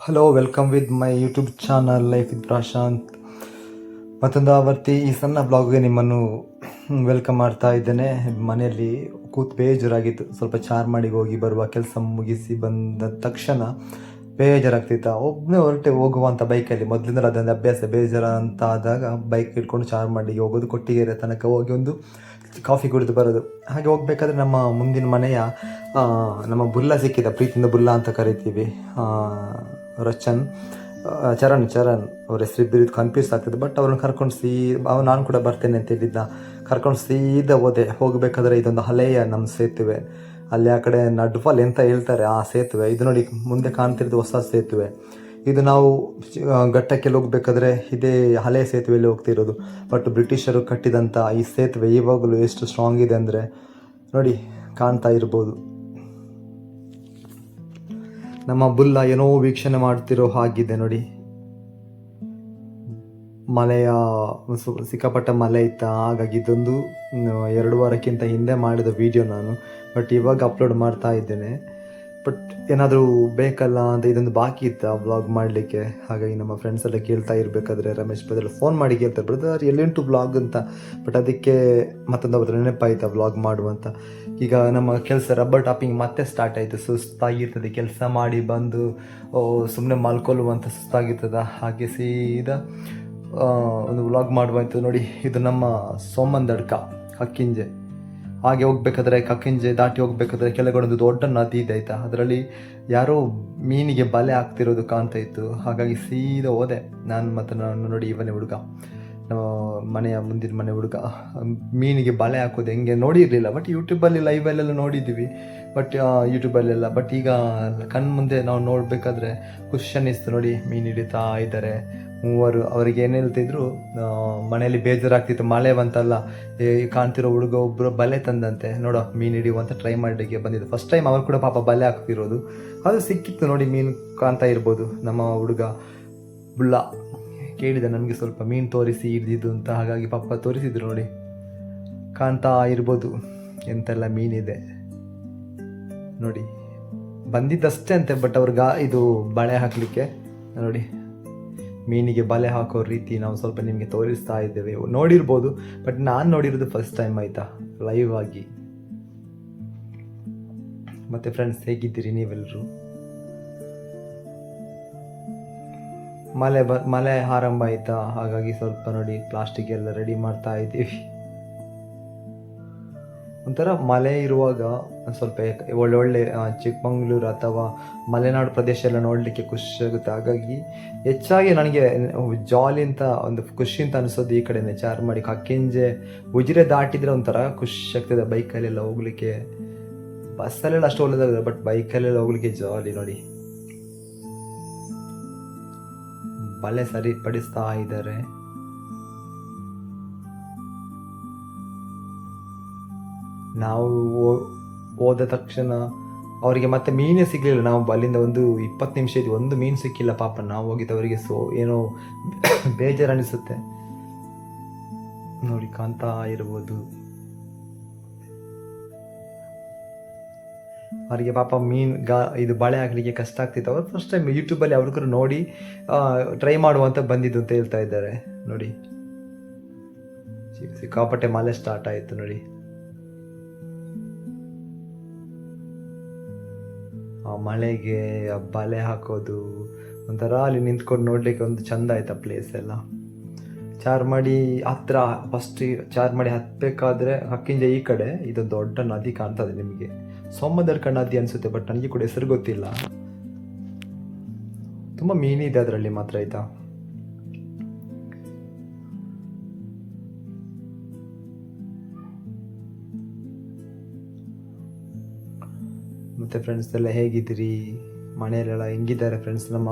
Hello, welcome with my YouTube channel life with Prashant. ಮತ್ತೊಂದು ಆವರ್ತಿ ಈ ಸಣ್ಣ ಬ್ಲಾಗ್ಗೆ ನಿಮ್ಮನ್ನು ವೆಲ್ಕಮ್ ಮಾಡ್ತಾ ಇದ್ದೇನೆ. ಮನೆಯಲ್ಲಿ ಬೇಜಾರಾಗಿತ್ತು. ಸ್ವಲ್ಪ ಚಾರ್ಮಾಡಿಗೆ ಹೋಗಿ ಬರುವ ಕೆಲಸ ಮುಗಿಸಿ ಬಂದ ತಕ್ಷಣ ಬೇಜಾರಾಗ್ತಿತ್ತು. ಒಬ್ಬನೇ ಹೊರಟೆ ಹೋಗುವಂಥ ಬೈಕಲ್ಲಿ. ಮೊದಲಿಂದ ಅದೊಂದು ಅಭ್ಯಾಸ. ಬೇಜಾರ ಅಂತ ಆದಾಗ ಬೈಕ್ ಇಟ್ಕೊಂಡು ಚಾರ್ಮಾಡಿಗೆ ಹೋಗೋದು, ಕೊಟ್ಟಿಗೆರೆ ತನಕ ಹೋಗಿ ಒಂದು ಕಾಫಿ ಕುಡಿದು ಬರೋದು. ಹಾಗೆ ಹೋಗ್ಬೇಕಾದ್ರೆ ನಮ್ಮ ಮುಂದಿನ ಮನೆಯ ನಮ್ಮ ಬುಲ್ಲ ಸಿಕ್ಕಿದ, ಪ್ರೀತಿಯಿಂದ ಬುಲ್ಲ ಅಂತ ಕರಿತೀವಿ, ರಚನ್ ಚರಣ್ ಅವ್ರ ಹೆಸರಿಬ್ಬರಿದ್ದು ಕನ್ಫ್ಯೂಸ್ ಆಗ್ತದೆ. ಬಟ್ ಅವ್ರನ್ನ ಕರ್ಕೊಂಡು ನಾನು ಕೂಡ ಬರ್ತೇನೆ ಅಂತ ಹೇಳಿದ್ದ. ಕರ್ಕೊಂಡು ಸೀದಾ ಹೋಗಬೇಕಾದ್ರೆ ಇದೊಂದು ಹಳೆಯ ನಮ್ಮ ಸೇತುವೆ, ಅಲ್ಲಿ ಆ ಕಡೆ ನಡ್ಫಾಲ್ ಎಂತ ಹೇಳ್ತಾರೆ ಆ ಸೇತುವೆ. ಇದು ನೋಡಿ, ಮುಂದೆ ಕಾಣ್ತಿರೋದು ಹೊಸ ಸೇತುವೆ. ಇದು ನಾವು ಘಟ್ಟಕ್ಕೆಲ್ಲ ಹೋಗ್ಬೇಕಾದ್ರೆ ಇದೇ ಹಳೆಯ ಸೇತುವೆಯಲ್ಲಿ ಹೋಗ್ತಿರೋದು. ಬಟ್ ಬ್ರಿಟಿಷರು ಕಟ್ಟಿದಂಥ ಈ ಸೇತುವೆ ಇವಾಗಲೂ ಎಷ್ಟು ಸ್ಟ್ರಾಂಗ್ ಇದೆ ಅಂದರೆ ನೋಡಿ, ಕಾಣ್ತಾ ಇರ್ಬೋದು. ನಮ್ಮ ಬುಲ್ಲ ಏನೋ ವೀಕ್ಷಣೆ ಮಾಡ್ತಿರೋ ಹಾಗಿದೆ ನೋಡಿ. ಮಳೆಯ ಸಿಕ್ಕಾಪಟ್ಟ ಮಳೆ ಇತ್ತ. ಹಾಗಾಗಿ ಇದೊಂದು 2 ವಾರಕ್ಕಿಂತ ಹಿಂದೆ ಮಾಡಿದ ವಿಡಿಯೋ ನಾನು. ಬಟ್ ಇವಾಗ ಅಪ್ಲೋಡ್ ಮಾಡ್ತಾ ಇದ್ದೇನೆ. ಬಟ್ ಏನಾದರೂ ಬೇಕಲ್ಲ ಅಂತ ಇದೊಂದು ಬಾಕಿ ಇತ್ತು ವ್ಲಾಗ್ ಮಾಡಲಿಕ್ಕೆ. ಹಾಗಾಗಿ ನಮ್ಮ ಫ್ರೆಂಡ್ಸ್ ಎಲ್ಲ ಕೇಳ್ತಾ ಇರಬೇಕಾದ್ರೆ ರಮೇಶ್ ಬದಲು ಫೋನ್ ಮಾಡಿ ಕೇಳ್ತಾರೆ, ಬ್ರದರ್ ಎಲ್ಲಿಂಟು ವ್ಲಾಗ್ ಅಂತ. ಬಟ್ ಅದಕ್ಕೆ ಮತ್ತೊಂದು ಅವತ್ತು ನೆನಪಾಯ್ತಾ ವ್ಲಾಗ್ ಮಾಡುವಂತ. ಈಗ ನಮ್ಮ ಕೆಲಸ ರಬ್ಬರ್ ಟಾಪಿಂಗ್ ಮತ್ತೆ ಸ್ಟಾರ್ಟ್ ಆಯಿತು. ಸುಸ್ತಾಗಿರ್ತದೆ, ಕೆಲಸ ಮಾಡಿ ಬಂದು ಸುಮ್ಮನೆ ಮಲ್ಕೊಳ್ಳುವಂಥ ಸುಸ್ತಾಗಿರ್ತದ. ಹಾಗೆ ಸೀದಾ ಒಂದು ವ್ಲಾಗ್ ಮಾಡುವಂಥದ್ದು ನೋಡಿ. ಇದು ನಮ್ಮ ಸೋಮಂದಡ್ಕ ಕಕ್ಕಿಂಜೆ. ಹಾಗೆ ಹೋಗ್ಬೇಕಾದ್ರೆ ಕಕ್ಕಿಂಜೆ ದಾಟಿ ಹೋಗ್ಬೇಕಾದ್ರೆ ಕೆಳಗಡೆ ಒಂದು ದೊಡ್ಡ ನದಿ ಇದೆ ಆಯಿತಾ. ಅದರಲ್ಲಿ ಯಾರೋ ಮೀನಿಗೆ ಬಲೆ ಹಾಕ್ತಿರೋದು ಕಾಣ್ತಾ ಇತ್ತು. ಹಾಗಾಗಿ ಸೀದಾ ಹೋದೆ ನಾನು. ನಾನು ನೋಡಿ, ಇವನೇ ಹುಡುಗ, ನಮ್ಮ ಮನೆಯ ಮುಂದಿನ ಮನೆ ಹುಡುಗ, ಮೀನಿಗೆ ಬಲೆ ಹಾಕೋದು ಹೆಂಗೆ ನೋಡಿರಲಿಲ್ಲ. ಬಟ್ ಯೂಟ್ಯೂಬಲ್ಲಿ ಲೈವಲ್ಲೆಲ್ಲ ನೋಡಿದ್ದೀವಿ, ಬಟ್ ಯೂಟ್ಯೂಬಲ್ಲೆಲ್ಲ. ಬಟ್ ಈಗ ಕಣ್ಮುಂದೆ ನಾವು ನೋಡಬೇಕಾದ್ರೆ ಖುಷಿ ಅನ್ನಿಸ್ತು ನೋಡಿ. ಮೀನು ಹಿಡಿತಾ ಇದ್ದಾರೆ ಮೂವರು. ಅವ್ರಿಗೆ ಏನು ಹೇಳ್ತಿದ್ರು, ಮನೆಯಲ್ಲಿ ಬೇಜಾರಾಗ್ತಿತ್ತು, ಮಳೆ ಬಂತಲ್ಲ, ಕಾಣ್ತಿರೋ ಹುಡುಗ ಒಬ್ಬರು ಬಲೆ ತಂದಂತೆ, ನೋಡೋ ಮೀನು ಹಿಡಿಯುವಂತ ಟ್ರೈ ಮಾಡಲಿಕ್ಕೆ ಬಂದಿದ್ದು. ಫಸ್ಟ್ ಟೈಮ್ ಅವ್ರು ಕೂಡ ಪಾಪ ಬಲೆ ಹಾಕ್ತಿರೋದು. ಅದು ಸಿಕ್ಕಿತ್ತು ನೋಡಿ, ಮೀನು ಕಾಣ್ತಾ ಇರ್ಬೋದು. ನಮ್ಮ ಹುಡುಗ ಬುಲ್ಲ ಕೇಳಿದೆ ನನಗೆ ಸ್ವಲ್ಪ ಮೀನು ತೋರಿಸಿ ಹಿಡಿದಿದ್ದು ಅಂತ. ಹಾಗಾಗಿ ಪಾಪ ತೋರಿಸಿದ್ರು ನೋಡಿ, ಕಾಣ್ತಾ ಇರ್ಬೋದು ಎಂತೆಲ್ಲ ಮೀನಿದೆ ನೋಡಿ. ಬಂದಿದ್ದಷ್ಟೇ ಅಂತೆ. ಬಟ್ ಅವ್ರಿಗೆ ಇದು ಬಳೆ ಹಾಕಲಿಕ್ಕೆ ನೋಡಿ, ಮೀನಿಗೆ ಬಲೆ ಹಾಕೋ ರೀತಿ ನಾವು ಸ್ವಲ್ಪ ನಿಮಗೆ ತೋರಿಸ್ತಾ ಇದ್ದೇವೆ, ನೋಡಿರ್ಬೋದು. ಬಟ್ ನಾನು ನೋಡಿರೋದು ಫಸ್ಟ್ ಟೈಮ್ ಆಯಿತಾ, ಲೈವ್ ಆಗಿ. ಮತ್ತೆ ಫ್ರೆಂಡ್ಸ್, ಹೇಗಿದ್ದೀರಿ ನೀವೆಲ್ಲರೂ? ಮಳೆ ಆರಂಭ ಆಯಿತಾ. ಹಾಗಾಗಿ ಸ್ವಲ್ಪ ನೋಡಿ ಪ್ಲಾಸ್ಟಿಕ್ ಎಲ್ಲ ರೆಡಿ ಮಾಡ್ತಾ ಇದ್ದೀವಿ. ಒಂಥರ ಮಳೆ ಇರುವಾಗ ಸ್ವಲ್ಪ ಒಳ್ಳೊಳ್ಳೆ ಚಿಕ್ಕಮಂಗ್ಳೂರು ಅಥವಾ ಮಲೆನಾಡು ಪ್ರದೇಶ ಎಲ್ಲ ನೋಡಲಿಕ್ಕೆ ಖುಷಿ ಆಗುತ್ತೆ. ಹಾಗಾಗಿ ಹೆಚ್ಚಾಗಿ ನನಗೆ ಜಾಲಿ ಅಂತ ಒಂದು ಖುಷಿ ಅಂತ ಅನಿಸೋದು ಈ ಕಡೆನೇ, ಚಾರ್ಮಾಡಿ, ಕಕ್ಕಿಂಜೆ, ಉಜಿರೆ ದಾಟಿದರೆ ಒಂಥರ ಖುಷಿ ಆಗ್ತದೆ ಬೈಕಲ್ಲೆಲ್ಲ ಹೋಗ್ಲಿಕ್ಕೆ. ಬಸ್ಸಲ್ಲೆಲ್ಲ ಅಷ್ಟು ಒಳ್ಳೆದಾಗಿದೆ, ಬಟ್ ಬೈಕಲ್ಲೆಲ್ಲ ಹೋಗ್ಲಿಕ್ಕೆ ಜಾಲಿ ನೋಡಿ. ಬಲೆ ಸರಿಪಡಿಸ್ತಾ ಇದ್ದಾರೆ. ನಾವು ಹೋದ ತಕ್ಷಣ ಅವರಿಗೆ ಮತ್ತೆ ಮೀನೇ ಸಿಗಲಿಲ್ಲ. ನಾವು ಅಲ್ಲಿಂದ ಒಂದು 20 ನಿಮಿಷ ಇದ್ವಿ, ಒಂದು ಮೀನು ಸಿಕ್ಕಿಲ್ಲ ಪಾಪ. ನಾವು ಹೋಗಿದ್ದವರಿಗೆ ಏನೋ ಬೇಜಾರು ಅನಿಸುತ್ತೆ ನೋಡಿ, ಕಾಣ್ತಾ ಇರ್ಬೋದು. ಅವರಿಗೆ ಪಾಪ ಇದು ಬಳೆ ಹಾಕಲಿಕ್ಕೆ ಕಷ್ಟ ಆಗ್ತಿತ್ತು. ಅವರು ಫಸ್ಟ್ ಟೈಮ್ ಯೂಟ್ಯೂಬಲ್ಲಿ ಅವ್ರಿಗೂ ನೋಡಿ ಟ್ರೈ ಮಾಡುವಂತ ಬಂದಿದ್ದು ಅಂತ ಹೇಳ್ತಾ ಇದ್ದಾರೆ ನೋಡಿ. ಸಿಕ್ಕಾಪಟ್ಟೆ ಮಳೆ ಸ್ಟಾರ್ಟ್ ಆಯಿತು ನೋಡಿ. ಆ ಮಳೆಗೆ ಬಲೆ ಹಾಕೋದು ಒಂಥರ ಅಲ್ಲಿ ನಿಂತ್ಕೊಂಡು ನೋಡ್ಲಿಕ್ಕೆ ಒಂದು ಚಂದ ಆಯ್ತಾ ಪ್ಲೇಸ್ ಎಲ್ಲ. ಚಾರ್ಮಾಡಿ ಹತ್ರ ಫಸ್ಟ್ ಚಾರ್ಮಾಡಿ ಹತ್ತಬೇಕಾದ್ರೆ ಕಕ್ಕಿಂಜೆ ಈ ಕಡೆ ಇದೊಂದು ದೊಡ್ಡ ನದಿ ಕಾಣ್ತದೆ ನಿಮಗೆ, ಸೋಮದಡ್ಕ ನದಿ ಅನಿಸುತ್ತೆ. ಬಟ್ ನನಗೆ ಕೂಡ ಹೆಸರು ಗೊತ್ತಿಲ್ಲ. ತುಂಬ ಮೀನಿದೆ ಅದರಲ್ಲಿ ಮಾತ್ರ ಆಯ್ತಾ. ಮತ್ತು ಫ್ರೆಂಡ್ಸ್ ಎಲ್ಲ ಹೇಗಿದ್ದೀರಿ? ಮನೆಯಲ್ಲೆಲ್ಲ ಹೆಂಗಿದ್ದಾರೆ ಫ್ರೆಂಡ್ಸ್? ನಮ್ಮ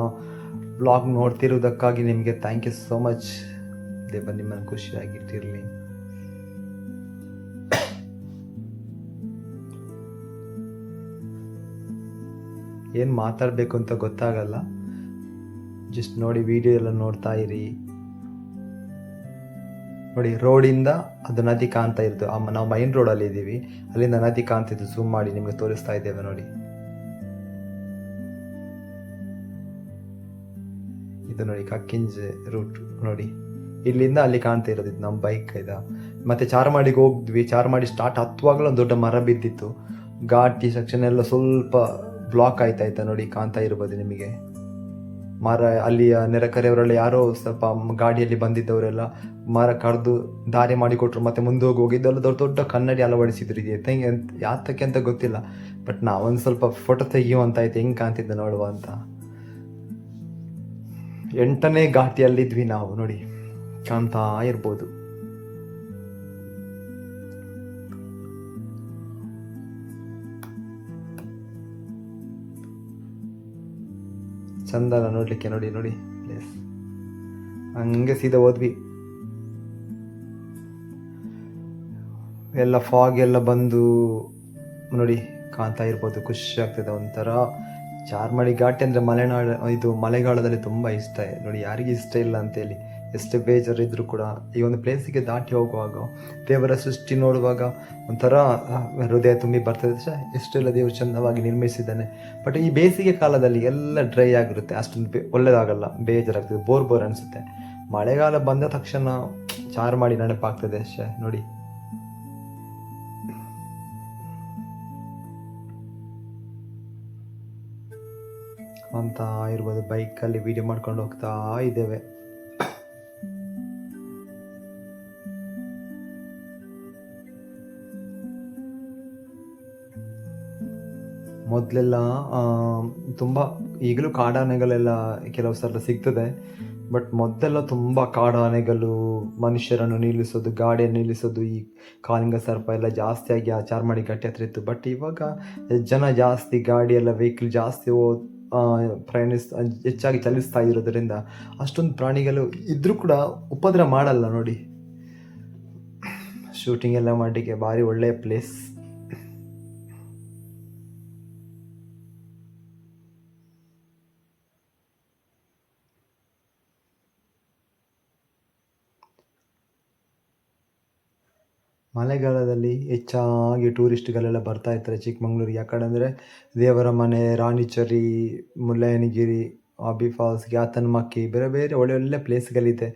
ಬ್ಲಾಗ್ ನೋಡ್ತಿರೋದಕ್ಕಾಗಿ ನಿಮಗೆ ಥ್ಯಾಂಕ್ ಯು ಸೋ ಮಚ್. ದೇವ ನಿಮ್ಮನ್ನು ಖುಷಿಯಾಗಿಟ್ಟಿರಲಿ. ಏನು ಮಾತಾಡಬೇಕು ಅಂತ ಗೊತ್ತಾಗಲ್ಲ. ಜಸ್ಟ್ ನೋಡಿ, ವಿಡಿಯೋ ಎಲ್ಲ ನೋಡ್ತಾ ಇರಿ ನೋಡಿ. ರೋಡಿಂದ ಅದು ನದಿ ಕಾಣ್ತಾ ಇತ್ತು. ನಾವು ಮೈನ್ ರೋಡಲ್ಲಿ ಇದ್ದೀವಿ, ಅಲ್ಲಿಂದ ನದಿ ಕಾಣ್ತಿದ್ದು. ಝೂಮ್ ಮಾಡಿ ನಿಮಗೆ ತೋರಿಸ್ತಾ ಇದ್ದೇವೆ ನೋಡಿ. ಇದು ನೋಡಿ ಕಕ್ಕಿಂಜೆ ರೂಟ್ ನೋಡಿ, ಇಲ್ಲಿಂದ ಅಲ್ಲಿ ಕಾಣ್ತಾ ಇರೋದು ಇದು ನಮ್ಮ ಬೈಕ್ ಇದು. ಮತ್ತು ಚಾರ್ಮಾಡಿಗೆ ಹೋಗಿದ್ವಿ, ಚಾರ್ಮಾಡಿ ಸ್ಟಾರ್ಟ್ ಹತ್ತುವಾಗಲೂ ಒಂದು ದೊಡ್ಡ ಮರ ಬಿದ್ದಿತ್ತು. ಘಾಟಿ ಸೆಕ್ಷನ್ ಎಲ್ಲ ಸ್ವಲ್ಪ ಬ್ಲಾಕ್ ಆಯ್ತಾಯ್ತಾ ನೋಡಿ, ಕಾಣ್ತಾ ಇರ್ಬೋದು ನಿಮಗೆ ಮರ. ಅಲ್ಲಿಯ ನೆರೆಕರೆಯವರೆಲ್ಲ ಯಾರೋ ಸ್ವಲ್ಪ ಗಾಡಿಯಲ್ಲಿ ಬಂದಿದ್ದವರೆಲ್ಲ ಮರ ಕಡ್ದು ದಾರಿ ಮಾಡಿಕೊಟ್ರು. ಮತ್ತು ಮುಂದೆ ಹೋಗಿದ್ದೆಲ್ಲ ದೊಡ್ಡ ದೊಡ್ಡ ಕನ್ನಡಿ ಅಳವಡಿಸಿದ್ರು. ಇದು ಯಾತಕ್ಕೆ ಅಂತ ಗೊತ್ತಿಲ್ಲ, ಬಟ್ ನಾವೊಂದು ಸ್ವಲ್ಪ ಫೋಟೋ ತೆಗಿಯುವಂತಾಯ್ತು, ಹೆಂಗೆ ಕಾಣ್ತಿದ್ದೆ ನೋಡುವ ಅಂತ. 8ನೇ ಘಾಟಿಯಲ್ಲಿದ್ವಿ ನಾವು ನೋಡಿ, ಕಾಣ್ತಾ ಇರ್ಬೋದು. ಚಂದನ ನೋಡ್ಲಿಕ್ಕೆ, ನೋಡಿ ನೋಡಿ ಪ್ಲೇಸ್. ಹಂಗೆ ಸೀದಾ ಹೋದ್ವಿ. ಎಲ್ಲ ಫಾಗ್ ಎಲ್ಲ ಬಂದು ನೋಡಿ ಕಾಣ್ತಾ ಇರ್ಬೋದು, ಖುಷಿ ಆಗ್ತದೆ ಒಂಥರ. ಚಾರ್ಮಾಡಿ ಘಾಟಿ ಅಂದರೆ ಮಲೆನಾಡು, ಇದು ಮಳೆಗಾಲದಲ್ಲಿ ತುಂಬ ಇಷ್ಟ ನೋಡಿ, ಯಾರಿಗೆ ಇಷ್ಟ ಇಲ್ಲ ಅಂತೇಳಿ. ಎಷ್ಟೇ ಬೇಜಾರಿದ್ರೂ ಕೂಡ ಈ ಒಂದು ಪ್ಲೇಸಿಗೆ ದಾಟಿ ಹೋಗುವಾಗ, ದೇವರ ಸೃಷ್ಟಿ ನೋಡುವಾಗ ಒಂಥರ ಹೃದಯ ತುಂಬಿ ಬರ್ತದೆ. ಎಷ್ಟೆಲ್ಲ ದೇವರು ಚಂದವಾಗಿ ನಿರ್ಮಿಸಿದ್ದಾನೆ. ಬಟ್ ಈ ಬೇಸಿಗೆ ಕಾಲದಲ್ಲಿ ಎಲ್ಲ ಡ್ರೈ ಆಗಿರುತ್ತೆ, ಅಷ್ಟೊಂದು ಒಳ್ಳೆಯದಾಗಲ್ಲ, ಬೇಜಾರಾಗ್ತದೆ, ಬೋರ್ ಅನಿಸುತ್ತೆ. ಮಳೆಗಾಲ ಬಂದ ತಕ್ಷಣ ಚಾರ್ಮಾಡಿ ನೆನಪಾಗ್ತದೆ ಅಷ್ಟೇ ನೋಡಿ. ಅಂತ ಇರ್ಬೋದು, ಬೈಕಲ್ಲಿ ವಿಡಿಯೋ ಮಾಡ್ಕೊಂಡು ಹೋಗ್ತಾ ಇದ್ದೇವೆ. ಮೊದಲೆಲ್ಲ ತುಂಬ, ಈಗಲೂ ಕಾಡಾನೆಗಳೆಲ್ಲ ಕೆಲವು ಸಲ ಸಿಗ್ತದೆ, ಬಟ್ ಮೊದಲೆಲ್ಲ ತುಂಬ ಕಾಡಾನೆಗಳು ಮನುಷ್ಯರನ್ನು ನಿಲ್ಲಿಸೋದು, ಗಾಡಿಯನ್ನು ನಿಲ್ಲಿಸೋದು, ಈ ಕಾಳಿಂಗ ಸರ್ಪ ಎಲ್ಲ ಜಾಸ್ತಿಯಾಗಿ ಆ ಚಾರ್ಮಾಡಿ ಘಾಟಿ ಹತ್ರ ಇತ್ತು. ಬಟ್ ಇವಾಗ ಜನ ಜಾಸ್ತಿ, ಗಾಡಿ ಎಲ್ಲ ವೆಹಿಕಲ್ ಜಾಸ್ತಿ ಹೆಚ್ಚಾಗಿ ಚಲಿಸ್ತಾ ಇರೋದರಿಂದ ಅಷ್ಟೊಂದು ಪ್ರಾಣಿಗಳು ಇದ್ರೂ ಕೂಡ ಉಪದ್ರ ಮಾಡಲ್ಲ ನೋಡಿ. ಶೂಟಿಂಗ್ ಎಲ್ಲ ಮಾಡಲಿಕ್ಕೆ ಭಾರಿ ಒಳ್ಳೆಯ ಪ್ಲೇಸ್. ಮಳೆಗಾಲದಲ್ಲಿ ಹೆಚ್ಚಾಗಿ ಟೂರಿಸ್ಟ್ಗಳೆಲ್ಲ ಬರ್ತಾ ಇರ್ತಾರೆ ಚಿಕ್ಕಮಂಗ್ಳೂರಿಗೆ. ಯಾಕಡೆ ಅಂದರೆ ದೇವರ ಮನೆ, ರಾಣಿಚರಿ, ಮುಳ್ಳಯ್ಯನಗಿರಿ, ಅಬ್ಬಿ ಫಾಲ್ಸ್, ಕ್ಯಾತನಮಕ್ಕಿ, ಬೇರೆ ಬೇರೆ ಒಳ್ಳೊಳ್ಳೆ ಪ್ಲೇಸ್ಗಳಿದೆ.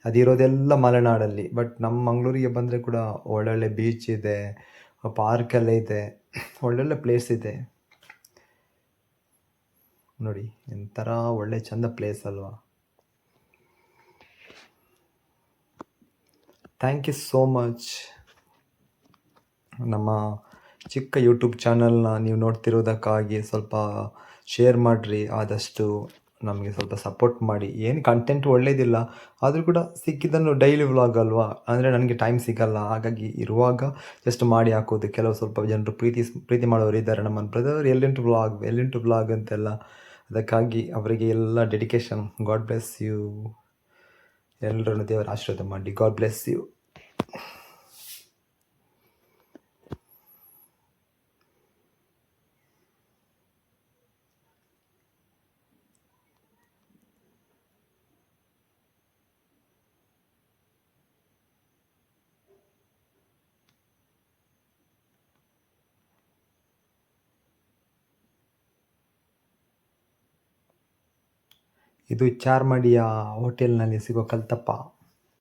ಅದಿರೋದೆಲ್ಲ ಮಲೆನಾಡಲ್ಲಿ. ಬಟ್ ನಮ್ಮ ಮಂಗಳೂರಿಗೆ ಬಂದರೆ ಕೂಡ ಒಳ್ಳೊಳ್ಳೆ ಬೀಚ್ ಇದೆ, ಪಾರ್ಕೆಲ್ಲ ಇದೆ, ಒಳ್ಳೊಳ್ಳೆ ಪ್ಲೇಸ್ ಇದೆ ನೋಡಿ. ಒಂಥರ ಒಳ್ಳೆ ಚಂದ ಪ್ಲೇಸ್ ಅಲ್ವಾ. Thank you so much. ನಮ್ಮ ಚಿಕ್ಕ ಯೂಟ್ಯೂಬ್ ಚಾನಲ್ನ ನೀವು ನೋಡ್ತಿರೋದಕ್ಕಾಗಿ ಸ್ವಲ್ಪ ಶೇರ್ ಮಾಡಿರಿ, ಆದಷ್ಟು ನಮಗೆ ಸ್ವಲ್ಪ ಸಪೋರ್ಟ್ ಮಾಡಿ. ಏನು ಕಂಟೆಂಟ್ ಒಳ್ಳೇದಿಲ್ಲ ಆದರೂ ಕೂಡ ಸಿಕ್ಕಿದ್ದನ್ನು ಡೈಲಿ ವ್ಲಾಗ್ ಅಲ್ವಾ, ಅಂದರೆ ನನಗೆ ಟೈಮ್ ಸಿಗಲ್ಲ, ಹಾಗಾಗಿ ಇರುವಾಗ ಜಸ್ಟ್ ಮಾಡಿ ಹಾಕೋದು. ಕೆಲವು ಸ್ವಲ್ಪ ಜನರು ಪ್ರೀತಿ ಮಾಡೋರು ಇದ್ದಾರೆ, ನಮ್ಮ ಬ್ರದರ್ ಎಲ್ಲಿಂಟು ವ್ಲಾಗ್ ಅಂತೆಲ್ಲ. ಅದಕ್ಕಾಗಿ ಅವರಿಗೆ ಎಲ್ಲ ಡೆಡಿಕೇಶನ್. God bless you. ಎಲ್ಲರನ್ನು ದೇವರ ಆಶೀರ್ವಾದ ಮಾಡಿ. God bless you. ಇದು ಚಾರ್ಮಾಡಿಯ ಹೋಟೆಲ್ನಲ್ಲಿ ಸಿಗೋ ಕಲ್ತಪ್ಪ.